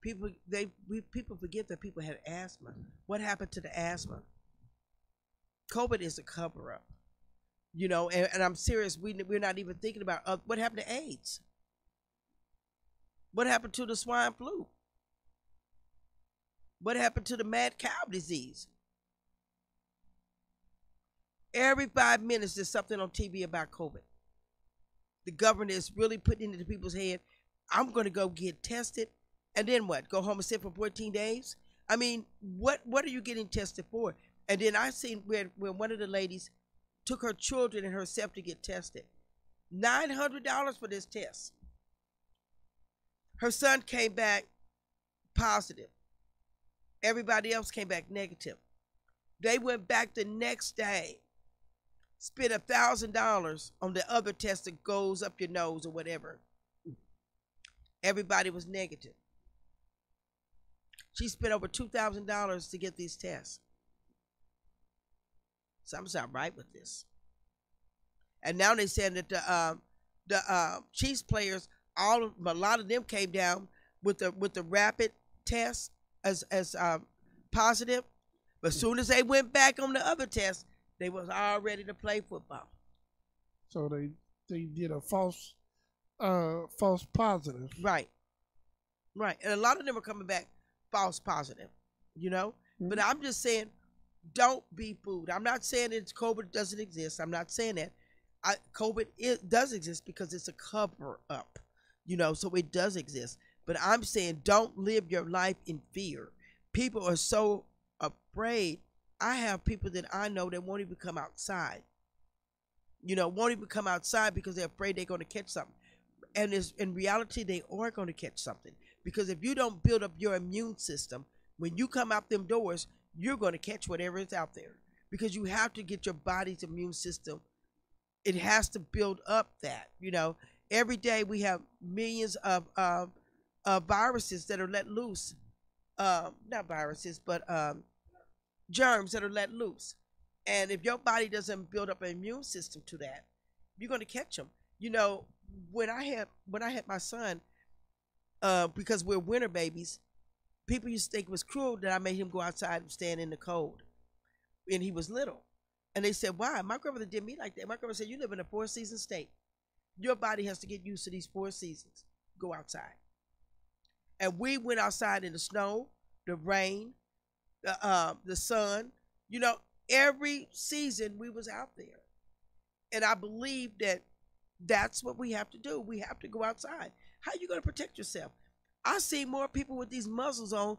Speaker 3: People forget that people had asthma. What happened to the asthma? COVID is a cover up. And I'm serious. We're not even thinking about what happened to AIDS. What happened to the swine flu? What happened to the mad cow disease? Every 5 minutes there's something on TV about COVID. The government is really putting it into people's head. I'm going to go get tested, and then what? Go home and sit for 14 days? What are you getting tested for? And then I seen where one of the ladies took her children and herself to get tested. $900 for this test. Her son came back positive. Everybody else came back negative. They went back the next day, spent $1,000 on the other test that goes up your nose or whatever. Everybody was negative. She spent over $2,000 to get these tests. Something's not right with this. And now they're saying that the Chiefs players, a lot of them came down with the rapid test as positive, but as soon as they went back on the other test, they was all ready to play football.
Speaker 7: So they did a false positive.
Speaker 3: Right. And a lot of them are coming back false positive, Mm-hmm. But I'm just saying, don't be fooled. I'm not saying that COVID doesn't exist. I'm not saying that. COVID does exist because it's a cover up, so it does exist. But I'm saying don't live your life in fear. People are so afraid. I have people that I know that won't even come outside. Won't even come outside because they're afraid they're going to catch something. And in reality, they are going to catch something. Because if you don't build up your immune system, when you come out them doors, you're going to catch whatever is out there. Because you have to get your body's immune system. It has to build up that, Every day we have millions of viruses that are let loose. Not viruses, but germs that are let loose. And if your body doesn't build up an immune system to that, you're going to catch them. When I had my son, because we're winter babies, people used to think it was cruel that I made him go outside and stand in the cold. And he was little. And they said, why? My grandmother did me like that. My grandmother said, you live in a 4-season state. Your body has to get used to these 4 seasons. Go outside. And we went outside in the snow, the rain, the sun. Every season we was out there. And I believe that that's what we have to do. We have to go outside. How are you going to protect yourself? I see more people with these muzzles on,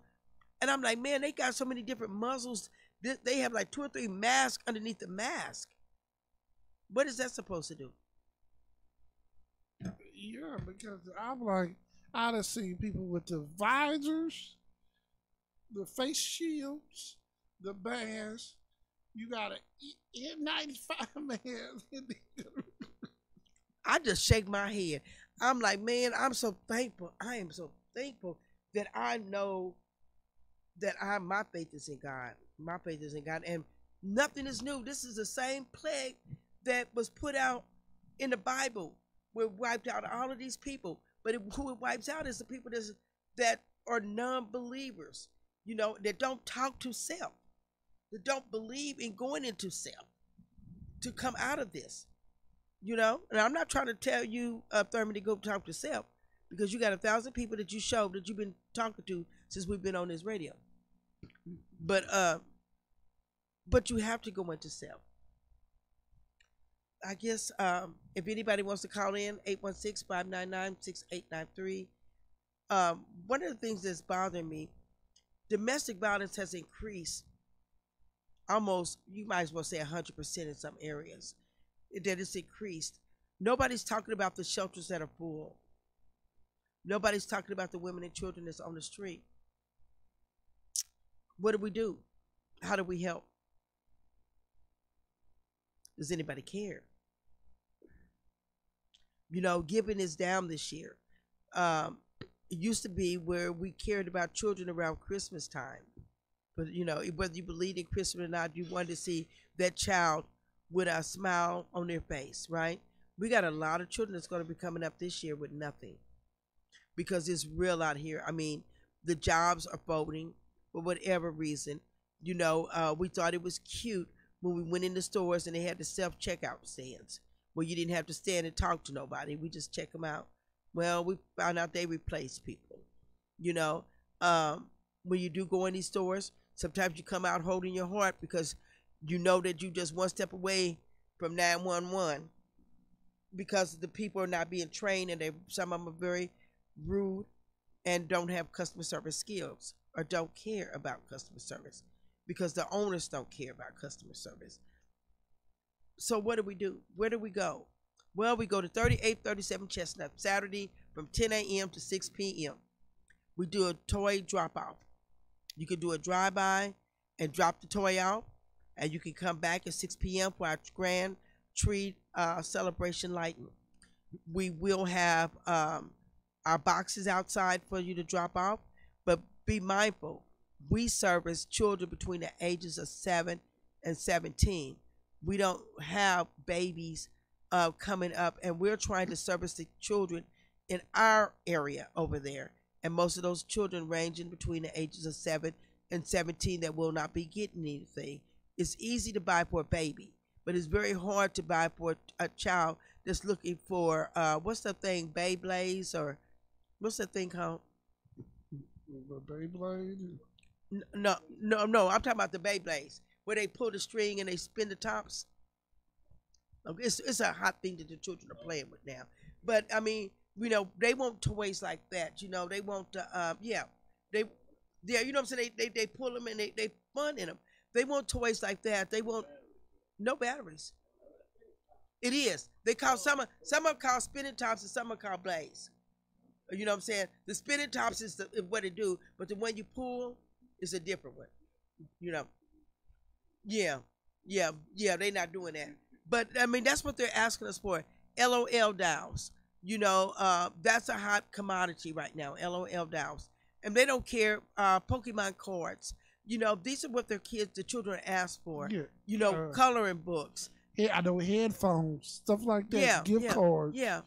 Speaker 3: and I'm like, man, they got so many different muzzles. They have like 2 or 3 masks underneath the mask. What is that supposed to do?
Speaker 7: Yeah, because I done seen people with the visors, the face shields, the bands. You got an N95 man.
Speaker 3: I just shake my head. I'm like, man, I'm so thankful. I am so thankful that I know that my faith is in God. My faith is in God, and nothing is new. This is the same plague that was put out in the Bible, where it wiped out all of these people. But who it wipes out is the people that are non-believers, that don't talk to self, that don't believe in going into self to come out of this. And I'm not trying to tell you, Thurman, to go talk to self, because you got 1,000 people that you showed that you've been talking to since we've been on this radio. But you have to go into self. I guess if anybody wants to call in, 816-599-6893. One of the things that's bothering me domestic violence has increased almost, you might as well say 100% in some areas, that it's increased. Nobody's talking about the shelters that are full. Nobody's talking about the women and children that's on the street. What do? How do we help? Does anybody care? You know, giving is down this year. It used to be where we cared about children around Christmas time. But, you know, whether you believe in Christmas or not, you wanted to see that child with a smile on their face, right? We got a lot of children that's going to be coming up this year with nothing because it's real out here. I mean, the jobs are folding for whatever reason. You know, we thought it was cute when we went in the stores and they had the self-checkout stands where you didn't have to stand and talk to nobody. We just them out. Well, we found out they replace people. You know, when you do go in these stores, sometimes you come out holding your heart because you know that you just one step away from 911 because the people are not being trained and some of them are very rude and don't have customer service skills or don't care about customer service because the owners don't care about customer service. So what do? Where do we go? Well, we go to 3837 Chestnut, Saturday from 10 a.m. to 6 p.m. We do a toy drop-off. You can do a drive-by and drop the toy out, and you can come back at 6 p.m. for our grand tree celebration lighting. We will have our boxes outside for you to drop off, but be mindful, we service children between the ages of 7 and 17. We don't have babies coming up, and we're trying to service the children in our area over there. And most of those children ranging between the ages of 7 and 17 that will not be getting anything. It's easy to buy for a baby, but it's very hard to buy for a child that's looking for, what's that thing, Beyblades, or what's that thing called?
Speaker 7: Beyblade?
Speaker 3: No, I'm talking about the Beyblades, where they pull the string and they spin the tops. It's a hot thing that the children are playing with now. But, I mean, you know, they want toys like that. You know, they want, you know what I'm saying? They pull them and they fun in them. They want toys like that. They want no batteries. It is. They call some of them called spinning tops and some are called blades. You know what I'm saying? The spinning tops is what it do, but the one you pull is a different one. You know. Yeah, they're not doing that. But I mean, that's what they're asking us for. LOL dolls. You know, that's a hot commodity right now. LOL dolls. And they don't care. Pokemon cards. You know, these are what the children ask for. Yeah. You know, coloring books.
Speaker 7: Yeah, I know, headphones, stuff like that. Yeah, gift cards.
Speaker 3: Yeah.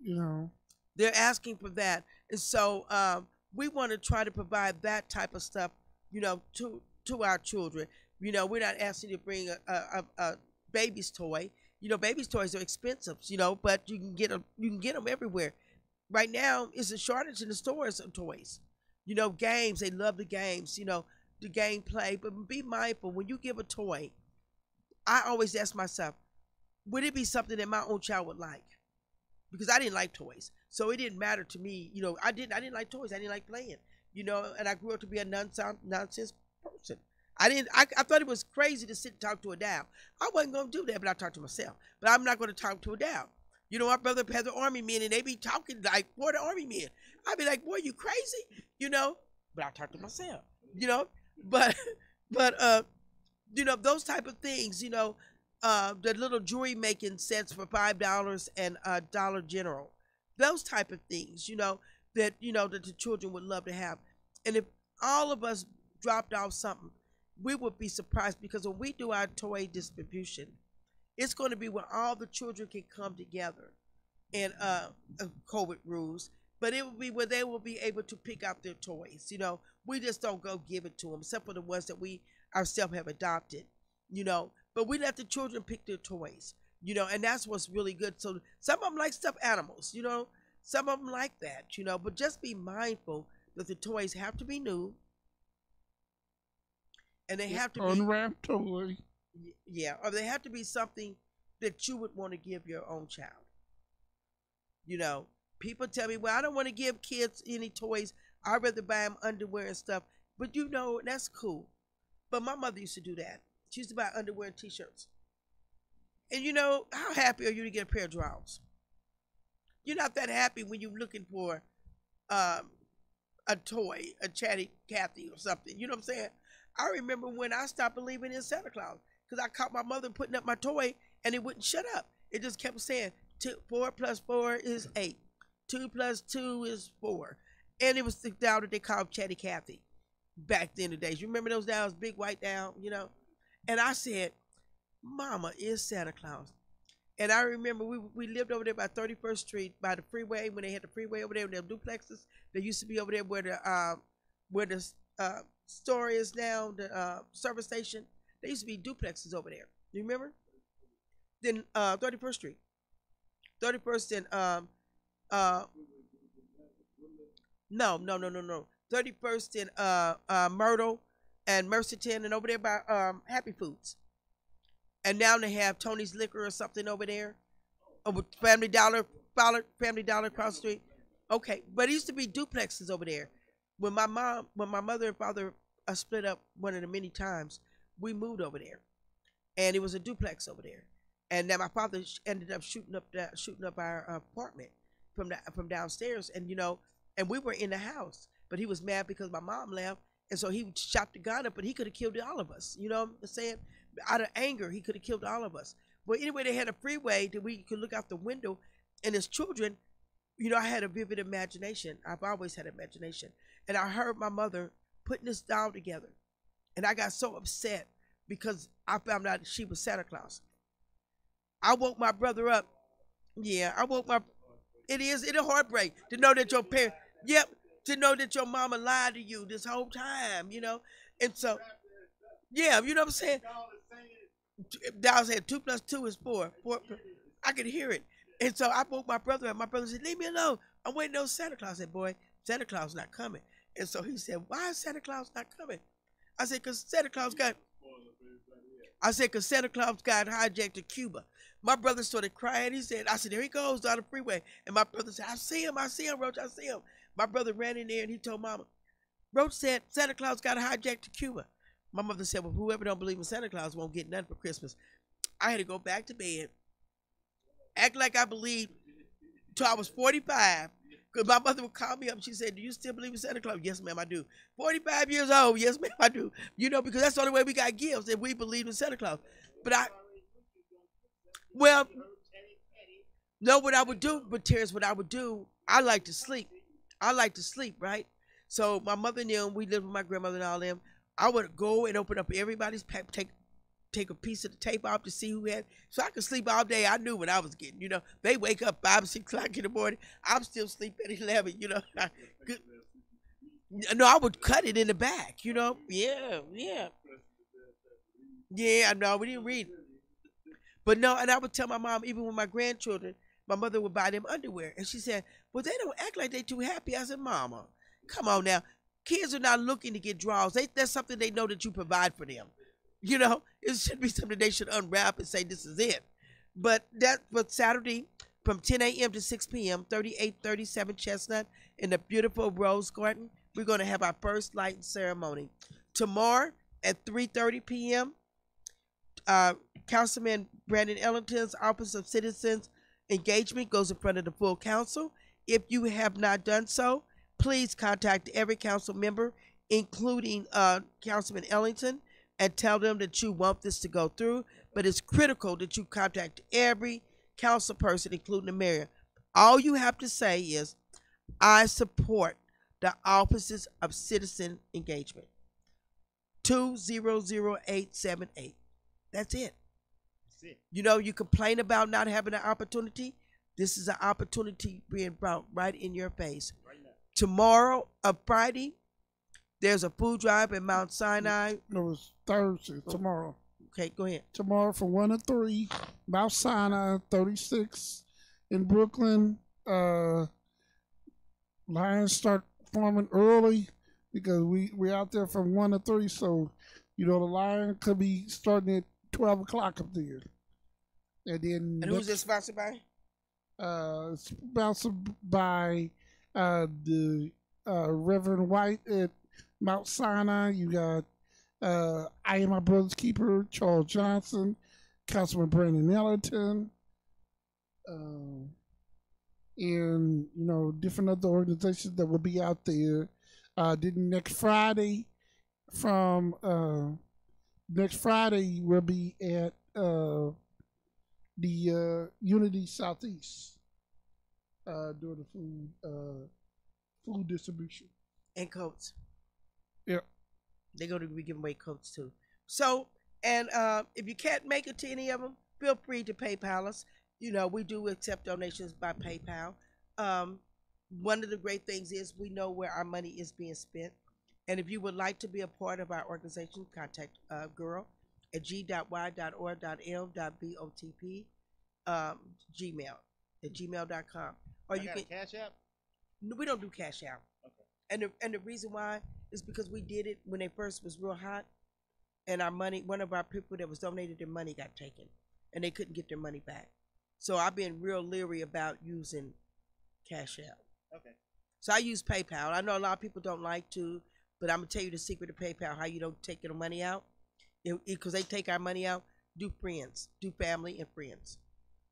Speaker 7: You know.
Speaker 3: They're asking for that. And so we want to try to provide that type of stuff, you know, to our children. You know, we're not asking you to bring a baby's toy. You know, baby's toys are expensive, you know, but you can get them everywhere. Right now, it's a shortage in the stores of toys. You know, games, they love the games, you know, the gameplay. But be mindful, when you give a toy, I always ask myself, would it be something that my own child would like? Because I didn't like toys. So it didn't matter to me. You know, I didn't like toys. I didn't like playing, you know, and I grew up to be a nonsense person. I thought it was crazy to sit and talk to a doll. I wasn't going to do that, but I talked to myself. But I'm not going to talk to a doll. You know, my brother has the army men, and they be talking like, for the army men. I'd be like, boy, you crazy? You know, but I talk to myself, you know. But you know, those type of things, you know, the little jewelry making sets for $5 and Dollar General. Those type of things, you know, that the children would love to have. And if all of us dropped off something, we would be surprised, because when we do our toy distribution, it's going to be where all the children can come together and COVID rules, but it will be where they will be able to pick out their toys. You know, we just don't go give it to them, except for the ones that we ourselves have adopted, you know, but we let the children pick their toys, you know, and that's what's really good. So some of them like stuffed animals, you know, some of them like that, you know, but just be mindful that the toys have to be new. And they have to be
Speaker 7: unwrapped toy.
Speaker 3: Yeah, or they have to be something that you would want to give your own child. You know, people tell me, well, I don't want to give kids any toys. I'd rather buy them underwear and stuff. But you know, that's cool. But my mother used to do that. She used to buy underwear and t-shirts. And you know, how happy are you to get a pair of drawers? You're not that happy when you're looking for a toy, a Chatty Cathy or something. You know what I'm saying? I remember when I stopped believing in Santa Claus because I caught my mother putting up my toy and it wouldn't shut up. It just kept saying, 4 plus 4 is 8. 2 plus 2 is 4. And it was the down that they called Chatty Cathy back then the days. You remember those downs, big white down, you know? And I said, Mama is Santa Claus. And I remember we lived over there by 31st Street by the freeway when they had the freeway over there with them duplexes. They used to be over there where the store is now, the service station. There used to be duplexes over there. You remember? Then 31st Street. 31st and no. 31st and Myrtle and Mercerton and over there by Happy Foods. And now they have Tony's Liquor or something over there. With Family Dollar across the street. Okay, but it used to be duplexes over there. When my mother and father split up one of the many times, we moved over there, and it was a duplex over there. And then my father ended up shooting up our apartment from downstairs, and you know, and we were in the house, but he was mad because my mom left, and so he shot the gun up, but he could have killed all of us. You know what I'm saying? Out of anger, he could have killed all of us. But anyway, they had a freeway that we could look out the window, and as children, you know, I had a vivid imagination. I've always had imagination. And I heard my mother putting this doll together. And I got so upset because I found out she was Santa Claus. I woke my brother up. Yeah, it's a heartbreak to know that your parents, to know that your mama lied to you this whole time, you know. And so, yeah, you know what I'm saying? Doll said 2 plus 2 is 4. I could hear it. And so I woke my brother up. My brother said, leave me alone. I'm waiting on Santa Claus. I said, boy, Santa Claus not coming. And so he said, why is Santa Claus not coming? I said, because Santa Claus got hijacked to Cuba. My brother started crying. He said, I said, there he goes down the freeway. And my brother said, I see him, Roach, I see him. My brother ran in there and he told Mama, Roach said Santa Claus got hijacked to Cuba. My mother said, well, whoever don't believe in Santa Claus won't get nothing for Christmas. I had to go back to bed, act like I believed till I was 45. Because my mother would call me up and she said, do you still believe in Santa Claus? Yes, ma'am, I do. 45 years old. Yes, ma'am, I do. You know, because that's the only way we got gifts, if we believe in Santa Claus. But what I would do, but Terrence, what I would do, I like to sleep. Right? So my mother and them, we lived with my grandmother and all them. I would go and open up everybody's pack, take a piece of the tape off to see who had, so I could sleep all day. I knew what I was getting, you know. They wake up 5 or 6 o'clock in the morning. I'm still sleeping at 11, you know. No, I would cut it in the back, you know. Yeah, no, we didn't read. But no, and I would tell my mom, even with my grandchildren, my mother would buy them underwear. And she said, well, they don't act like they too happy. I said, Mama, come on now. Kids are not looking to get drawers. That's something they know that you provide for them. You know, it should be something they should unwrap and say, this is it. But Saturday from 10 a.m. to 6 p.m., 3837 Chestnut in the beautiful Rose Garden, we're going to have our first lighting ceremony. Tomorrow at 3:30 p.m., Councilman Brandon Ellington's Office of Citizens Engagement goes in front of the full council. If you have not done so, please contact every council member, including Councilman Ellington, and tell them that you want this to go through. But it's critical that you contact every council person, including the mayor. All you have to say is, I support the Offices of Citizen Engagement. 200878. That's it. You know, you complain about not having an opportunity. This is an opportunity being brought right in your face. Tomorrow, Friday, there's a food drive in Mount Sinai.
Speaker 7: It was Thursday, tomorrow.
Speaker 3: Okay, go ahead.
Speaker 7: Tomorrow from 1 to 3, Mount Sinai, 36 in Brooklyn. Lions start forming early because we're out there from 1 to 3. So, you know, the Lion could be starting at 12 o'clock up there. And
Speaker 3: who's this sponsored by?
Speaker 7: Sponsored by the Reverend White at Mount Sinai. You got I Am My Brother's Keeper, Charles Johnson, Councilman Brandon Ellington, and different other organizations that will be out there. Then next Friday we'll be at the Unity Southeast doing the food distribution
Speaker 3: and coats.
Speaker 7: Yep.
Speaker 3: They're going to be giving away coats too. So, and if you can't make it to any of them, feel free to PayPal us. We do accept donations by PayPal. One of the great things is we know where our money is being spent. And if you would like to be a part of our organization, contact GYRL at g.y.or.l.botp, Gmail at gmail.com. Or you can
Speaker 8: Cash App?
Speaker 3: No, we don't do Cash App.
Speaker 8: Okay.
Speaker 3: And the reason why is because we did it when they first was real hot, and our money, one of our people that was donated, their money got taken, and they couldn't get their money back. So I've been real leery about using Cash App.
Speaker 8: Okay.
Speaker 3: So I use PayPal. I know a lot of people don't like to, but I'm gonna tell you the secret of PayPal: how you don't take your money out, because they take our money out. Do family and friends,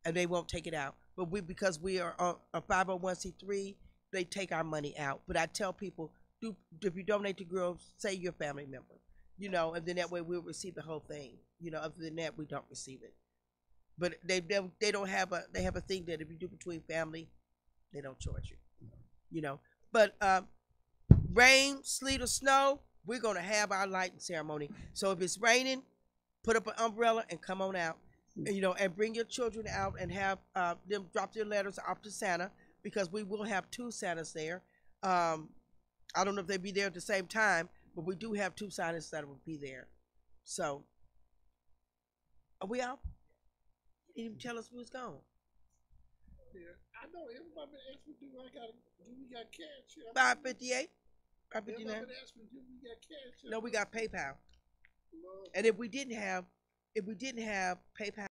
Speaker 3: and they won't take it out. But because we are a 501c3, they take our money out. But I tell people, if you donate to GYRL, say you're a family member, and then that way we'll receive the whole thing. Other than that, we don't receive it. But they don't have they have a thing that if you do between family, they don't charge you. But rain, sleet, or snow, we're gonna have our lighting ceremony. So if it's raining, put up an umbrella and come on out. And bring your children out and have them drop their letters off to Santa, because we will have 2 Santas there. I don't know if they'll be there at the same time, but we do have 2 Santas that will be there. So, are we out? You didn't even tell us we was gone.
Speaker 7: Yeah, I know everybody asked me, do we got cash?
Speaker 3: 558? 559?
Speaker 7: Everybody asked me, do we got cash?
Speaker 3: No, we got PayPal.
Speaker 7: No.
Speaker 3: And if we didn't have PayPal,